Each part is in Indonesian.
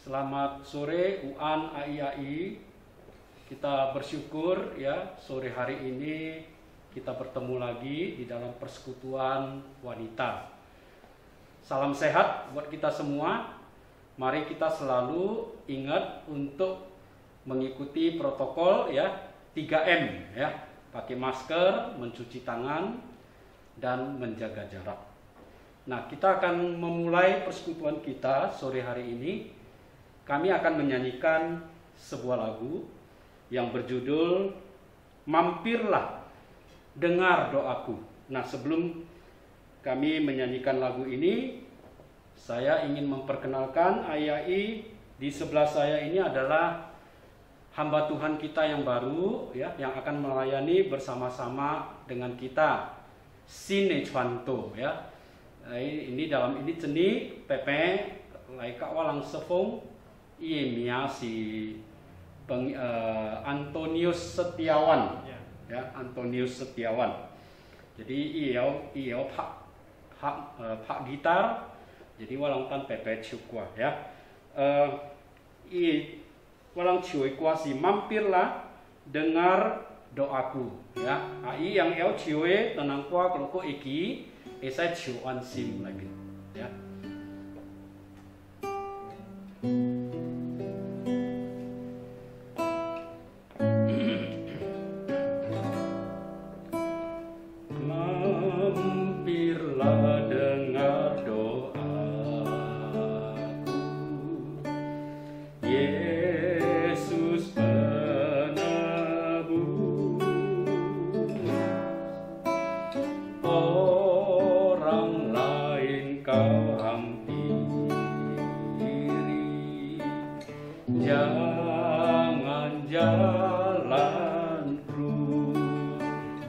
Selamat sore UAN AIAI. Kita bersyukur ya sore hari ini kita bertemu lagi di dalam persekutuan wanita. Salam sehat buat kita semua. Mari kita selalu ingat untuk mengikuti protokol ya 3M ya. Pakai masker, mencuci tangan dan menjaga jarak. Nah, kita akan memulai persekutuan kita sore hari ini. Kami akan menyanyikan sebuah lagu yang berjudul Mampirlah Dengar Doaku. Nah, sebelum kami menyanyikan lagu ini, saya ingin memperkenalkan AIAI. Di sebelah saya ini adalah hamba Tuhan kita yang baru ya, yang akan melayani bersama-sama dengan kita, Sine Chwanto ya. Ini dalam ini ceni Pepe Laika Walang Sefong Mia si Antonius Setiawan ya, Antonius Setiawan. Jadi iyo pak gitar. Jadi walang tan Pepe Chukwa ya. Walang cuy kuasi mampirlah dengar doaku ya. Ai yang el cuy tenang kuah kalau ko iki saya cuan sim lagi ya. Mampirlah dengar doaku, Yesus penebus. Orang lain kau hampiri, jangan jalan terus.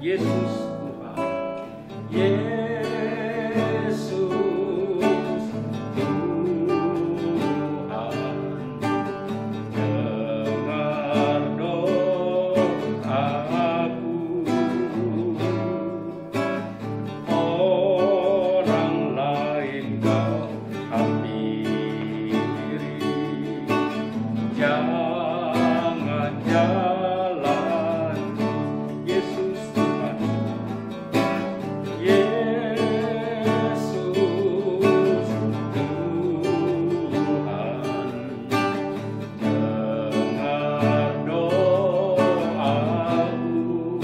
Yesus Tuhan, Yesus Tuhan, dengar doaku. Orang lain kau hampiri, jangan jalan. Yesus Tuhan, Yesus Tuhan, dengar doaku.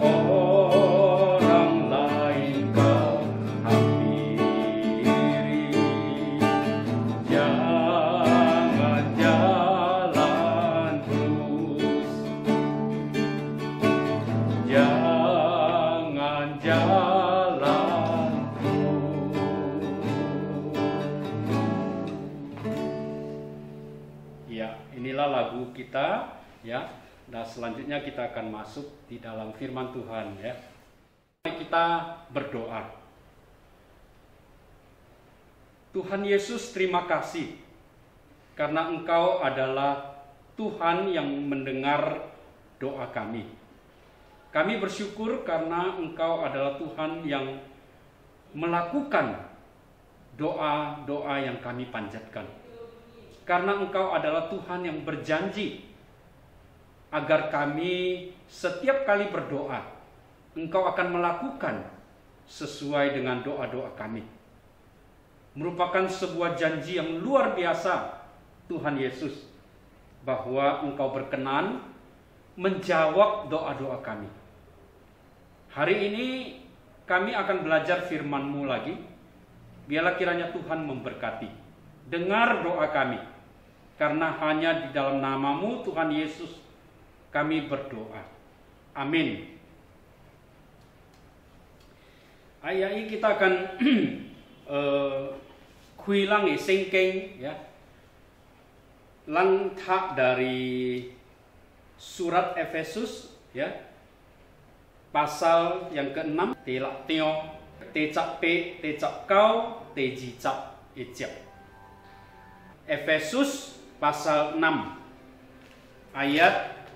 Orang lain kau hampiri, jangan jalan terus. Jangan jalan terus. Ya, inilah lagu kita ya. Nah, selanjutnya kita akan masuk di dalam firman Tuhan ya. Mari kita berdoa. Tuhan Yesus, terima kasih karena Engkau adalah Tuhan yang mendengar doa kami. Kami bersyukur karena Engkau adalah Tuhan yang melakukan doa-doa yang kami panjatkan. Karena Engkau adalah Tuhan yang berjanji agar kami setiap kali berdoa, Engkau akan melakukan sesuai dengan doa-doa kami. Merupakan sebuah janji yang luar biasa, Tuhan Yesus, bahwa Engkau berkenan menjawab doa-doa kami. Hari ini kami akan belajar firman-Mu lagi. Biarlah kiranya Tuhan memberkati. Dengar doa kami. Karena hanya di dalam nama-Mu Tuhan Yesus kami berdoa. Amin. Ayai kita akan kuilang singking ya. Langkah dari surat Efesus ya. Pasal yang ke-6, telak teo, tecak pe, tecak kau, tejicak ejak. Efesus pasal 6 ayat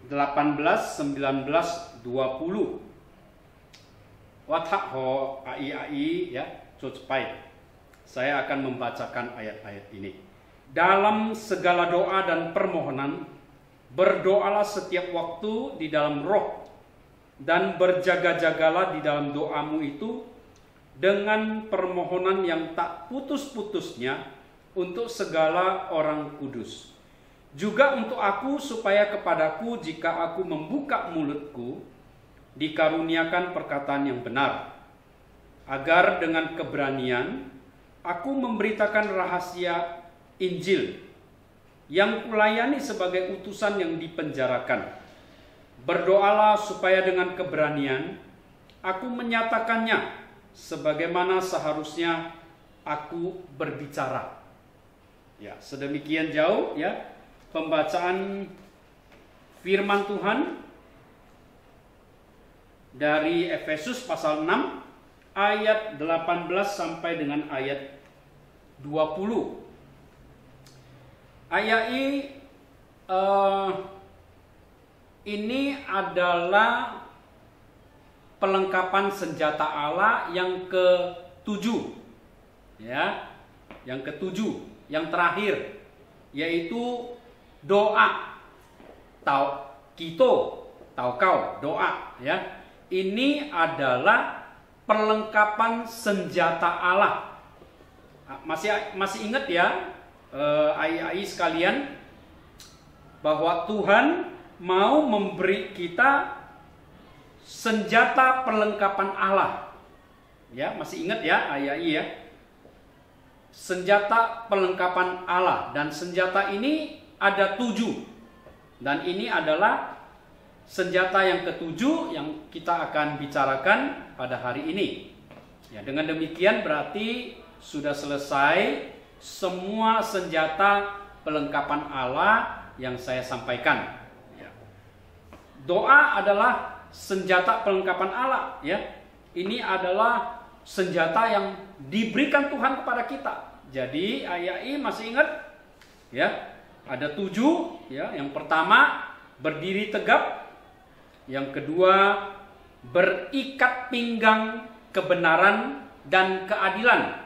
18, 19, 20. Watak ho ai ya, cepai. Saya akan membacakan ayat-ayat ini. Dalam segala doa dan permohonan, berdoalah setiap waktu di dalam roh, dan berjaga-jagalah di dalam doamu itu dengan permohonan yang tak putus-putusnya untuk segala orang kudus. Juga untuk aku, supaya kepadaku jika aku membuka mulutku, dikaruniakan perkataan yang benar, agar dengan keberanian aku memberitakan rahasia Injil yang kulayani sebagai utusan yang dipenjarakan. Berdoalah supaya dengan keberanian aku menyatakannya sebagaimana seharusnya aku berbicara. Ya, sedemikian jauh ya pembacaan firman Tuhan dari Efesus pasal 6 ayat 18 sampai dengan ayat 20. Ayat ini adalah pelengkapan senjata Allah yang ke-7. Ya, yang ke-7, yang terakhir, yaitu doa. Kau, doa, ya. Ini adalah perlengkapan senjata Allah. Masih ingat ya, ai sekalian, bahwa Tuhan mau memberi kita senjata perlengkapan Allah. Ya, masih ingat ya ai ya. Senjata perlengkapan Allah, dan senjata ini ada 7. Dan ini adalah senjata yang ke-7 yang kita akan bicarakan pada hari ini. Ya, dengan demikian berarti sudah selesai semua senjata perlengkapan Allah yang saya sampaikan. Ya. Doa adalah senjata perlengkapan Allah. Ya, ini adalah senjata yang diberikan Tuhan kepada kita. Jadi ayat ini masih ingat? Ya, ada 7. Ya, yang pertama berdiri tegap. Yang kedua, berikat pinggang kebenaran dan keadilan.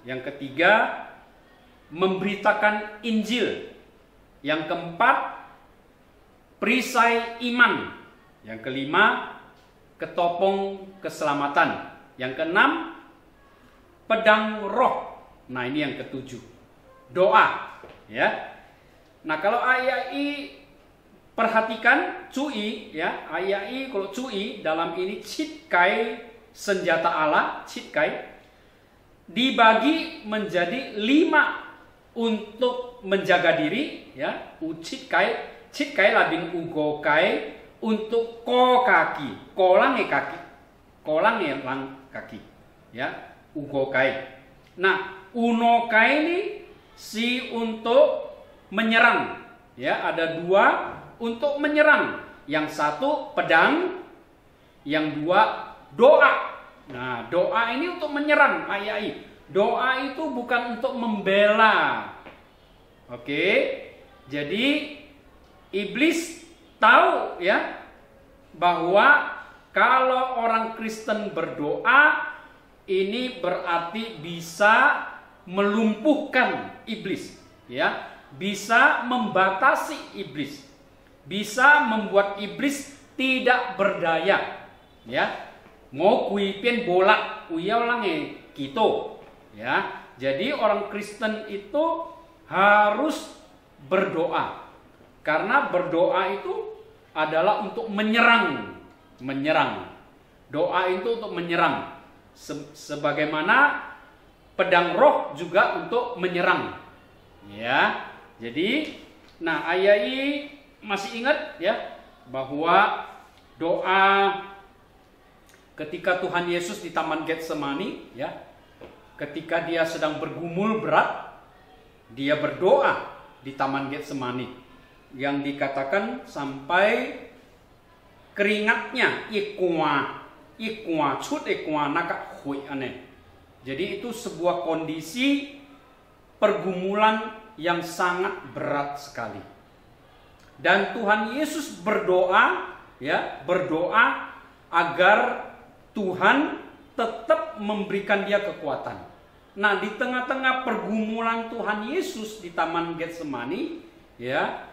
Yang ketiga, memberitakan Injil. Yang keempat, perisai iman. Yang kelima, ketopong keselamatan. Yang keenam, pedang roh. Nah, ini yang ke-7. Doa, ya. Nah, kalau ayat ini perhatikan, cui ya, ayat ini kalau cui dalam ini citkai senjata Allah, citkai dibagi menjadi 5 untuk menjaga diri ya, citkai labing ugokai untuk kaki, kolang kaki ya, ugokai. Nah, unokai ini si untuk menyerang ya, ada 2 untuk menyerang. Yang 1 pedang, yang 2 doa. Nah, doa ini untuk menyerang. Ayat. Doa itu bukan untuk membela. Oke. Jadi iblis tahu ya bahwa kalau orang Kristen berdoa ini berarti bisa melumpuhkan iblis, ya. Bisa membatasi iblis. Bisa membuat iblis tidak berdaya, ya. Mau kuipin bolak, uyalange gitu, ya. Jadi orang Kristen itu harus berdoa, karena berdoa itu adalah untuk menyerang. Doa itu untuk menyerang, sebagaimana pedang roh juga untuk menyerang, ya. Jadi, nah ayat ini masih ingat ya bahwa doa ketika Tuhan Yesus di Taman Getsemani ya, ketika dia sedang bergumul berat, dia berdoa di Taman Getsemani yang dikatakan sampai keringatnya ikwa nakak hui aneh. Jadi itu sebuah kondisi pergumulan yang sangat berat sekali. Dan Tuhan Yesus berdoa agar Tuhan tetap memberikan dia kekuatan. Nah, di tengah-tengah pergumulan Tuhan Yesus di Taman Getsemani, ya,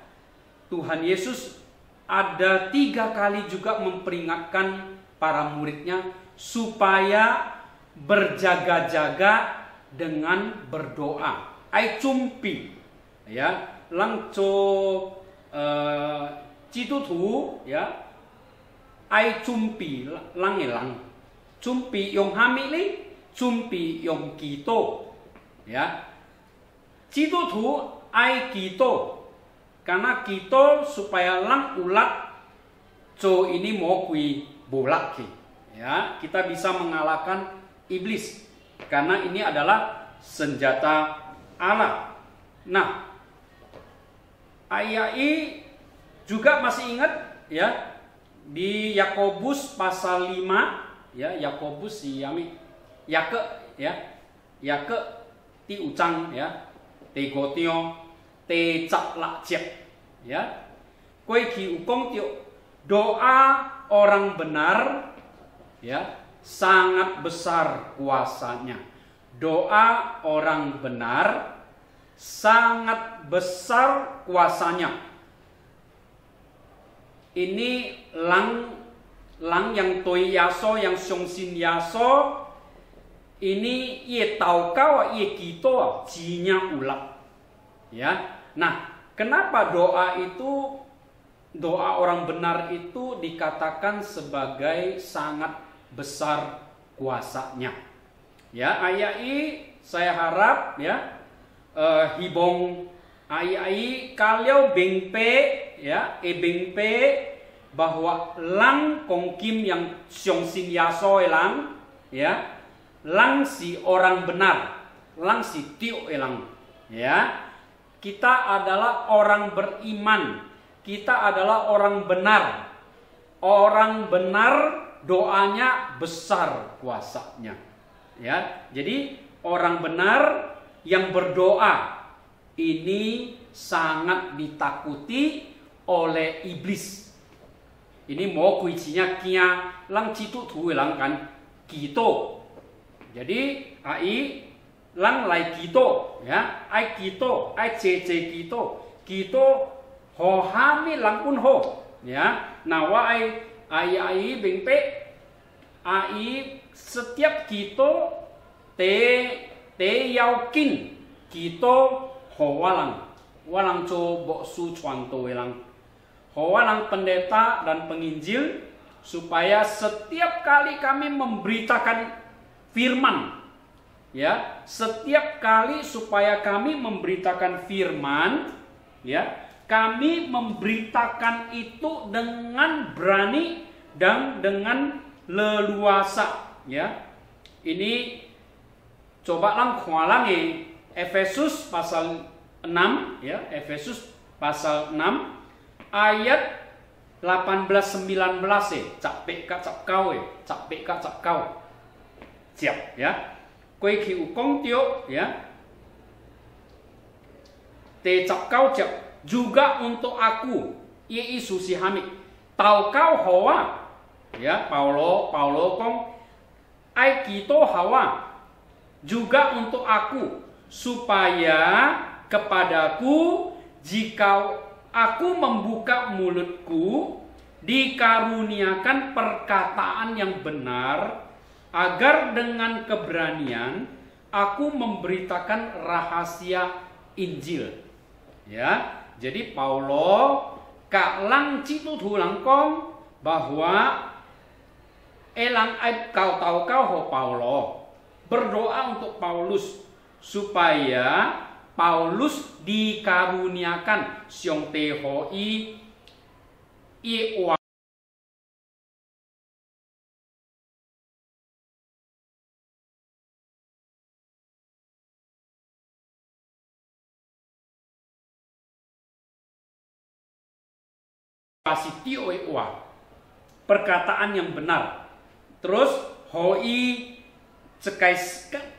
Tuhan Yesus ada 3 kali juga memperingatkan para muridnya supaya berjaga-jaga dengan berdoa. Ai cumpi, ya, lang cho Citu ya, ai cumpi lang elang, cumpi yong hamili, cumpi yong kito, ya, Citu ai kito, karena kito supaya lang ulat, co ini mau kui bolak, ya, kita bisa mengalahkan iblis, karena ini adalah senjata Allah. Nah, ayai juga masih ingat, ya, di Yakobus pasal 5, ya, Yakobus si yami Yake, ya, Yake ti ucang, ya, te gotio te cap lak cep, ya, koi ki ukong tio, doa orang benar, ya, sangat besar kuasanya. Doa orang benar sangat besar kuasanya. Ini lang yang toi yaso, yang xiongxin yaso, ini ye tau kau ye kito jinya ulap, ya. Nah, kenapa doa itu, doa orang benar itu dikatakan sebagai sangat besar kuasanya, ya. Ayai saya harap, ya, hibong ayai kalau bengpe, ya, bengpe bahwa lang kongkim yang xiongxin yaso elang, ya, lang si orang benar, lang si tiu elang, ya. Kita adalah orang beriman, kita adalah orang benar. Orang benar doanya besar kuasanya, ya. Jadi orang benar yang berdoa ini sangat ditakuti oleh iblis. Ini mau kuicinya kia lang citu tu lang kan kito. Jadi ai lang lai kito, ya, ai kito, ai cece kito, kito ho hami lang pun ho, ya. Nawa ai bengpe ai setiap kito te yaukin kito ho walang coba su cuanto welang. Walang pendeta dan penginjil supaya setiap kali kami memberitakan firman, ya, setiap kali supaya kami memberitakan firman, ya, kami memberitakan itu dengan berani dan dengan leluasa, ya. Ini coba lang kualangi Efesus pasal 6, ya, Efesus pasal 6 ayat 18-19 capek cap kau capek cap kau siap, ya. Koi ki ukong tio, ya, te cap kau cap juga untuk aku ye isu si hami tau kau hawa, ya, Paulo kong ai kito hawa juga untuk aku supaya kepadaku jika aku membuka mulutku dikaruniakan perkataan yang benar, agar dengan keberanian aku memberitakan rahasia Injil, ya. Jadi Paulo kalang citu tulang kong bahwa elang kau tahu kau ho Paulo berdoa untuk Paulus supaya Paulus dikaruniakan siong tehoi iwa pasitio iwa perkataan yang benar. Terus hoi cekai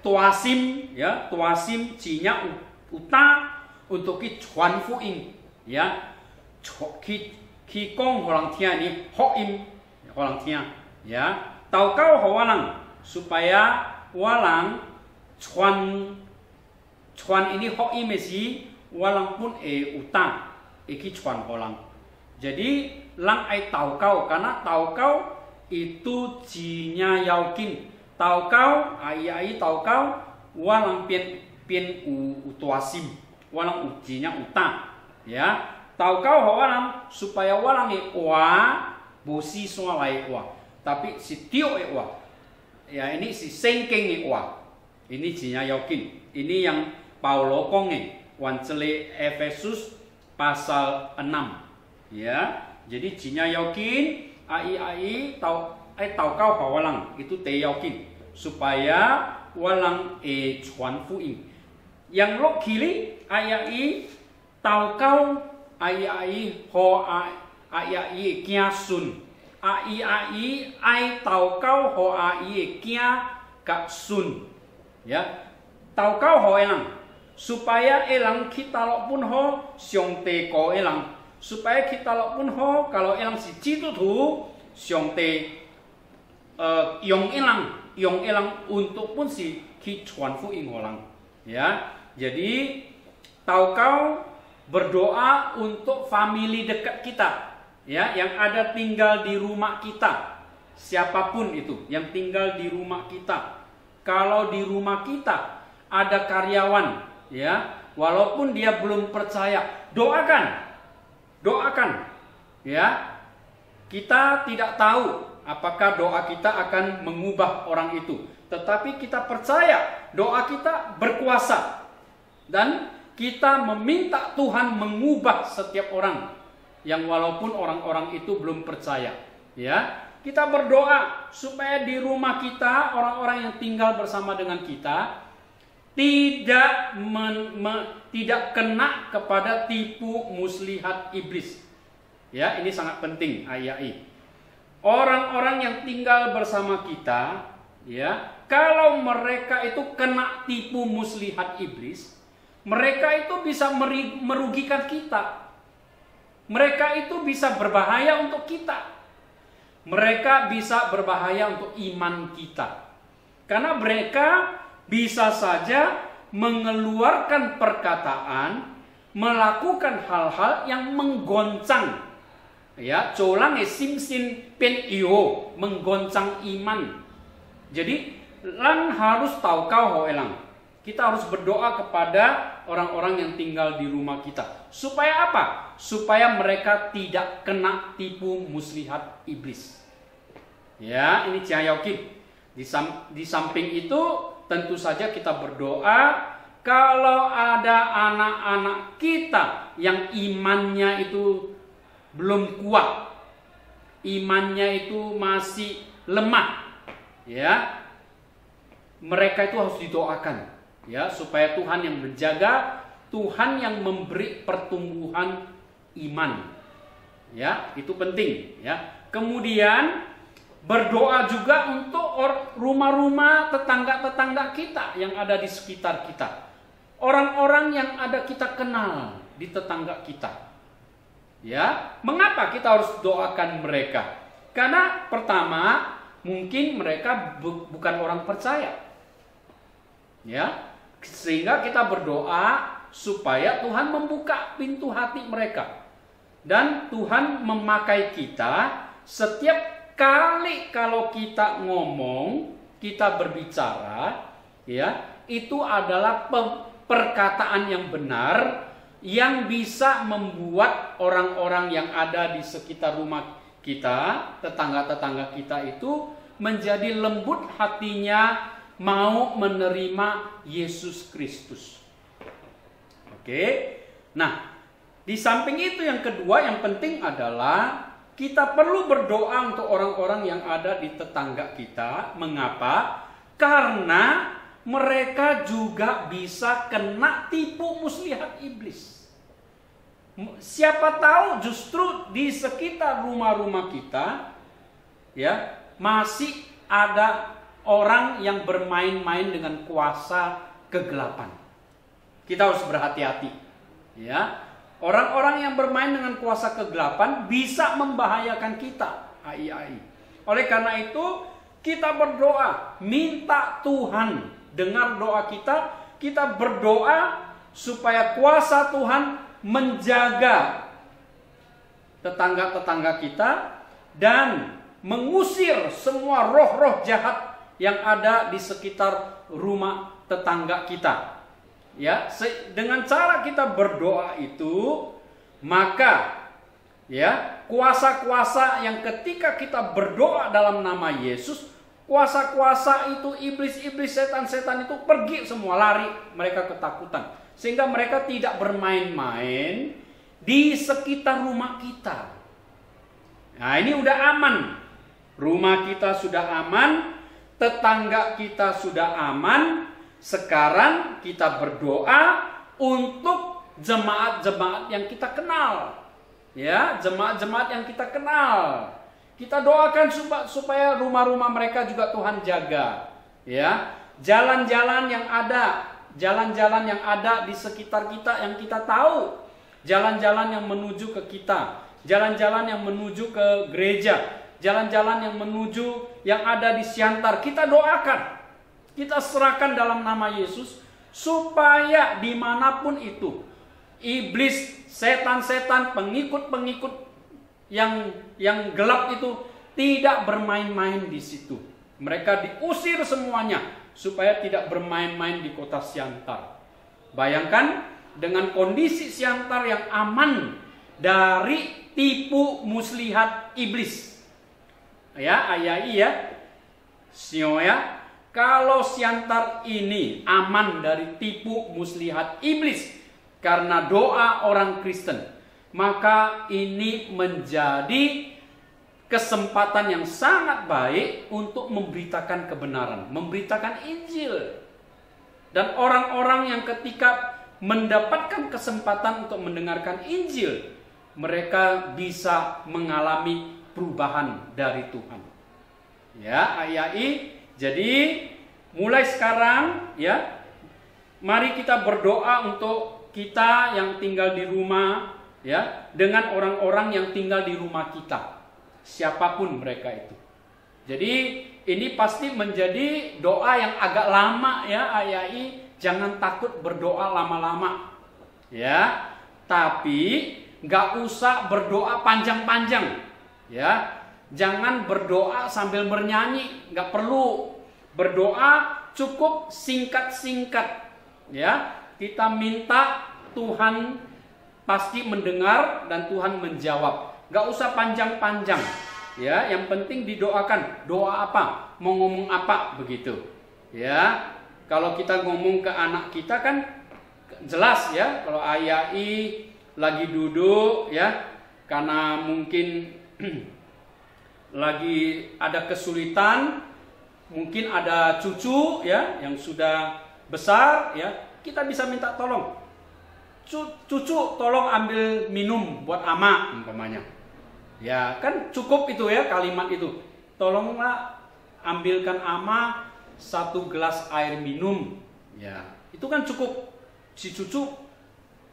tuasim, ya, tuasim cinya uta untuk ki chuan fu in, ya, ki kong orang tia ni ho im orang tia, ya, tau kau ho walang supaya walang cuan ini hoi mesi walang pun utang iki cuan holang. Jadi lang ai tau kau karena tau kau itu jinya yakin. Tau kau ai tau kau walang pian utuasim walang ujinya utang ya. Tau kau walang supaya walang bosi semua lai tapi si tio ya ini si sengkeng ini jinya yakin. Ini yang Paulo konge wancele Efesus pasal 6 ya. Jadi jinya yakin ai tau kau walang itu te yakin supaya walang cuan fuing. Yang lo kili ai tau kau ai kiasun ai tau kau ho ai kia kak sun ya. Tau kau ho elang supaya elang kita lo pun ho siong te ko elang supaya kita lo pun ho kalau elang si citu tu siong te yong elang untuk pun si ki cuan fu ing holang ya. Jadi tau kau berdoa untuk family dekat kita ya, yang ada tinggal di rumah kita, siapapun itu yang tinggal di rumah kita. Kalau di rumah kita ada karyawan ya, walaupun dia belum percaya, doakan ya. Kita tidak tahu apakah doa kita akan mengubah orang itu, tetapi kita percaya doa kita berkuasa dan kita meminta Tuhan mengubah setiap orang yang walaupun orang-orang itu belum percaya ya. Kita berdoa supaya di rumah kita orang-orang yang tinggal bersama dengan kita tidak kena kepada tipu muslihat iblis ya. Ini sangat penting ayai. Orang-orang yang tinggal bersama kita ya, kalau mereka itu kena tipu muslihat iblis, mereka itu bisa merugikan kita. Mereka itu bisa berbahaya untuk kita. Mereka bisa berbahaya untuk iman kita. Karena mereka bisa saja mengeluarkan perkataan, melakukan hal-hal yang menggoncang. Ya, colang simsin pen iyo, menggoncang iman. Jadi, lang harus tahu kau ho elang. Kita harus berdoa kepada orang-orang yang tinggal di rumah kita. Supaya apa? Supaya mereka tidak kena tipu muslihat iblis. Ya, ini Cihayokin. Di samping itu, tentu saja kita berdoa kalau ada anak-anak kita yang imannya itu belum kuat. Imannya itu masih lemah. Ya, mereka itu harus didoakan. Ya, supaya Tuhan yang menjaga, Tuhan yang memberi pertumbuhan iman. Ya, itu penting ya. Kemudian berdoa juga untuk rumah-rumah tetangga-tetangga kita yang ada di sekitar kita. Orang-orang yang ada kita kenal di tetangga kita. Ya, mengapa kita harus doakan mereka? Karena pertama, mungkin mereka bukan orang percaya. Ya, sehingga kita berdoa supaya Tuhan membuka pintu hati mereka. Dan Tuhan memakai kita setiap kali kalau kita ngomong, kita berbicara, ya, itu adalah perkataan yang benar yang bisa membuat orang-orang yang ada di sekitar rumah kita, tetangga-tetangga kita itu menjadi lembut hatinya, mau menerima Yesus Kristus. Oke. Nah, di samping itu yang kedua yang penting adalah kita perlu berdoa untuk orang-orang yang ada di tetangga kita. Mengapa? Karena mereka juga bisa kena tipu muslihat iblis. Siapa tahu justru di sekitar rumah-rumah kita ya masih ada orang yang bermain-main dengan kuasa kegelapan. Kita harus berhati-hati. Ya, orang-orang yang bermain dengan kuasa kegelapan bisa membahayakan kita. Oleh karena itu, kita berdoa, minta Tuhan dengar doa kita, kita berdoa supaya kuasa Tuhan menjaga tetangga-tetangga kita dan mengusir semua roh-roh jahat yang ada di sekitar rumah tetangga kita. Ya, dengan cara kita berdoa itu, maka ya, kuasa-kuasa yang ketika kita berdoa dalam nama Yesus, kuasa-kuasa itu, iblis-iblis, setan-setan itu pergi semua, lari, mereka ketakutan. Sehingga mereka tidak bermain-main di sekitar rumah kita. Nah, ini udah aman. Rumah kita sudah aman, tetangga kita sudah aman. Sekarang kita berdoa untuk jemaat-jemaat yang kita kenal. Ya, jemaat-jemaat yang kita kenal. Kita doakan supaya rumah-rumah mereka juga Tuhan jaga. Ya, jalan-jalan yang ada di sekitar kita yang kita tahu, jalan-jalan yang menuju ke kita, jalan-jalan yang menuju ke gereja, jalan-jalan yang menuju yang ada di Siantar, kita doakan. Kita serahkan dalam nama Yesus supaya dimanapun itu iblis, setan-setan, pengikut-pengikut yang gelap itu tidak bermain-main di situ. Mereka diusir semuanya supaya tidak bermain-main di kota Siantar. Bayangkan dengan kondisi Siantar yang aman dari tipu muslihat iblis. Ya, ayai ya. Sio ya. Kalau Siantar ini aman dari tipu muslihat iblis karena doa orang Kristen, maka ini menjadi kesempatan yang sangat baik untuk memberitakan kebenaran, memberitakan Injil. Dan orang-orang yang ketika mendapatkan kesempatan untuk mendengarkan Injil, mereka bisa mengalami perubahan dari Tuhan. Ya, ayai. Jadi mulai sekarang ya, mari kita berdoa untuk kita yang tinggal di rumah ya, dengan orang-orang yang tinggal di rumah kita, siapapun mereka itu. Jadi ini pasti menjadi doa yang agak lama ya, ayai. Jangan takut berdoa lama-lama ya, tapi nggak usah berdoa panjang-panjang ya. Jangan berdoa sambil bernyanyi, nggak perlu. Berdoa cukup singkat-singkat ya. Kita minta, Tuhan pasti mendengar dan Tuhan menjawab. Nggak usah panjang-panjang ya. Yang penting didoakan. Doa apa? Mau ngomong apa begitu ya. Kalau kita ngomong ke anak kita kan jelas ya. Kalau ayai lagi duduk ya, karena mungkin lagi ada kesulitan, mungkin ada cucu ya yang sudah besar ya, kita bisa minta tolong. Cucu tolong ambil minum buat ama umpamanya. Ya, kan cukup itu ya kalimat itu. Tolonglah ambilkan ama 1 gelas air minum. Ya, itu kan cukup. Si cucu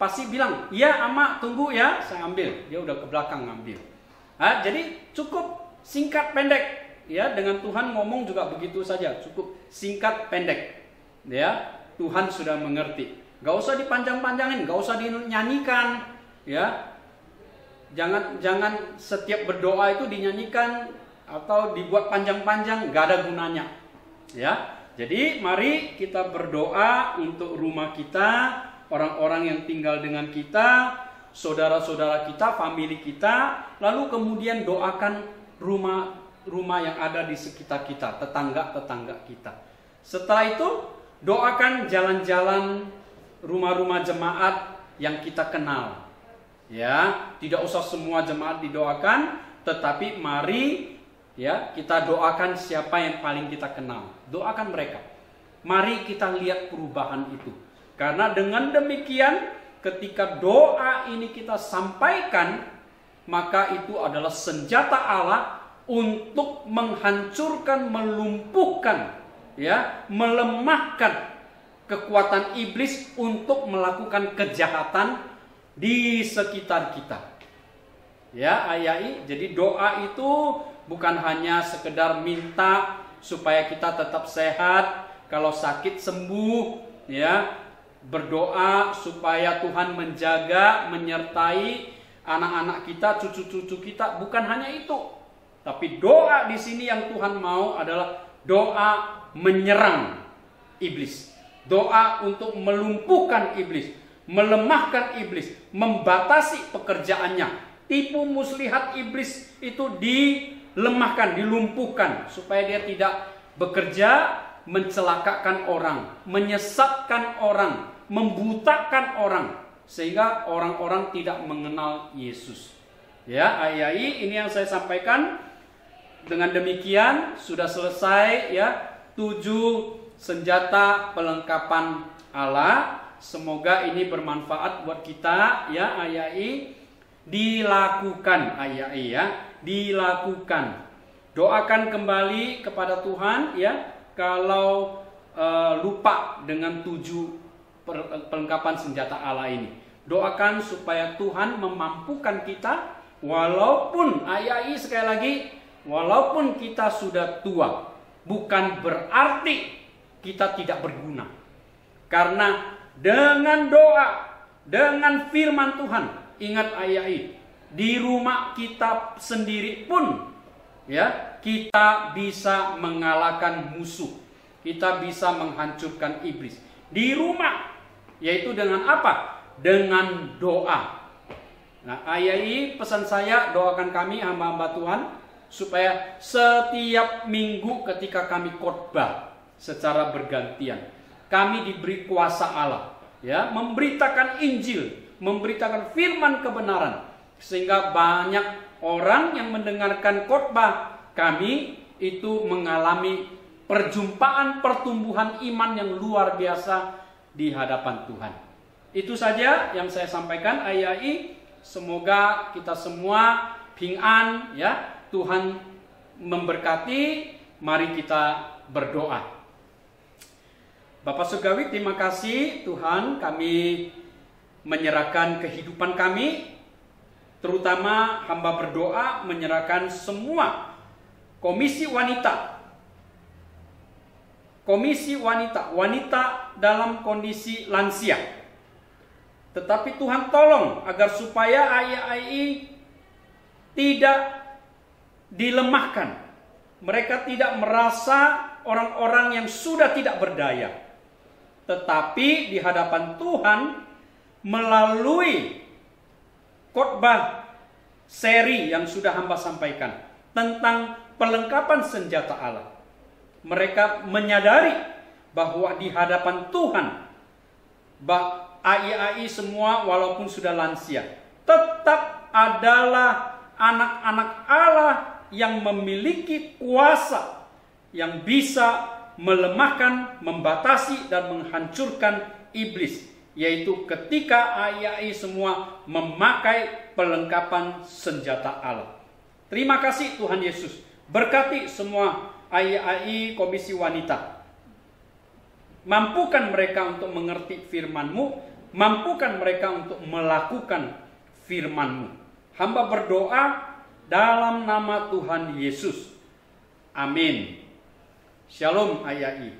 pasti bilang, "Iya, ama, tunggu ya, saya ambil." Dia udah ke belakang ngambil. Nah, jadi cukup singkat pendek ya, dengan Tuhan ngomong juga begitu saja, cukup singkat pendek ya. Tuhan sudah mengerti. Gak usah dipanjang-panjangin, gak usah dinyanyikan ya. Jangan setiap berdoa itu dinyanyikan atau dibuat panjang-panjang, gak ada gunanya ya. Jadi mari kita berdoa untuk rumah kita, orang-orang yang tinggal dengan kita, saudara-saudara kita, famili kita, lalu kemudian doakan rumah yang ada di sekitar kita, tetangga-tetangga kita. Setelah itu doakan jalan-jalan rumah-rumah jemaat yang kita kenal. Ya, tidak usah semua jemaat didoakan, tetapi mari ya kita doakan siapa yang paling kita kenal. Doakan mereka. Mari kita lihat perubahan itu. Karena dengan demikian ketika doa ini kita sampaikan, maka itu adalah senjata Allah untuk menghancurkan, melumpuhkan, ya, melemahkan kekuatan iblis untuk melakukan kejahatan di sekitar kita. Ya, ayai. Jadi doa itu bukan hanya sekedar minta supaya kita tetap sehat, kalau sakit sembuh, ya. Berdoa supaya Tuhan menjaga, menyertai anak-anak kita, cucu-cucu kita. Bukan hanya itu, tapi doa di sini yang Tuhan mau adalah doa menyerang iblis. Doa untuk melumpuhkan iblis, melemahkan iblis, membatasi pekerjaannya. Tipu muslihat iblis itu dilemahkan, dilumpuhkan supaya dia tidak bekerja, mencelakakan orang, menyesatkan orang, membutakan orang, sehingga orang-orang tidak mengenal Yesus. Ya, ayai, ini yang saya sampaikan. Dengan demikian sudah selesai ya 7 senjata pelengkapan Allah. Semoga ini bermanfaat buat kita ya, ayai. Dilakukan ayai ya, dilakukan. Doakan kembali kepada Tuhan ya, kalau lupa dengan 7 perlengkapan senjata Allah ini. Doakan supaya Tuhan memampukan kita, walaupun ayai sekali lagi, walaupun kita sudah tua, bukan berarti kita tidak berguna. Karena dengan doa, dengan firman Tuhan, ingat ayai, di rumah kita sendiri pun ya, kita bisa mengalahkan musuh. Kita bisa menghancurkan iblis. Di rumah, yaitu dengan apa? Dengan doa. Nah, ayai, pesan saya, doakan kami hamba-hamba Tuhan supaya setiap minggu ketika kami khotbah secara bergantian, kami diberi kuasa Allah ya, memberitakan Injil, memberitakan firman kebenaran, sehingga banyak orang yang mendengarkan khotbah kami itu mengalami perjumpaan pertumbuhan iman yang luar biasa di hadapan Tuhan. Itu saja yang saya sampaikan ayai. Semoga kita semua ping'an ya, Tuhan memberkati. Mari kita berdoa. Bapak Surgawi, terima kasih Tuhan, kami menyerahkan kehidupan kami, terutama hamba berdoa menyerahkan semua komisi wanita, wanita dalam kondisi lansia. Tetapi Tuhan tolong agar supaya ayai tidak dilemahkan. Mereka tidak merasa orang-orang yang sudah tidak berdaya. Tetapi di hadapan Tuhan melalui khotbah seri yang sudah hamba sampaikan tentang pelengkapan senjata Allah, mereka menyadari bahwa di hadapan Tuhan ai semua walaupun sudah lansia tetap adalah anak-anak Allah yang memiliki kuasa yang bisa melemahkan, membatasi dan menghancurkan iblis, yaitu ketika ai semua memakai pelengkapan senjata Allah. Terima kasih Tuhan Yesus. Berkati semua ai komisi wanita. Mampukan mereka untuk mengerti firman-Mu, mampukan mereka untuk melakukan firman-Mu. Hamba berdoa dalam nama Tuhan Yesus. Amin. Shalom ayai.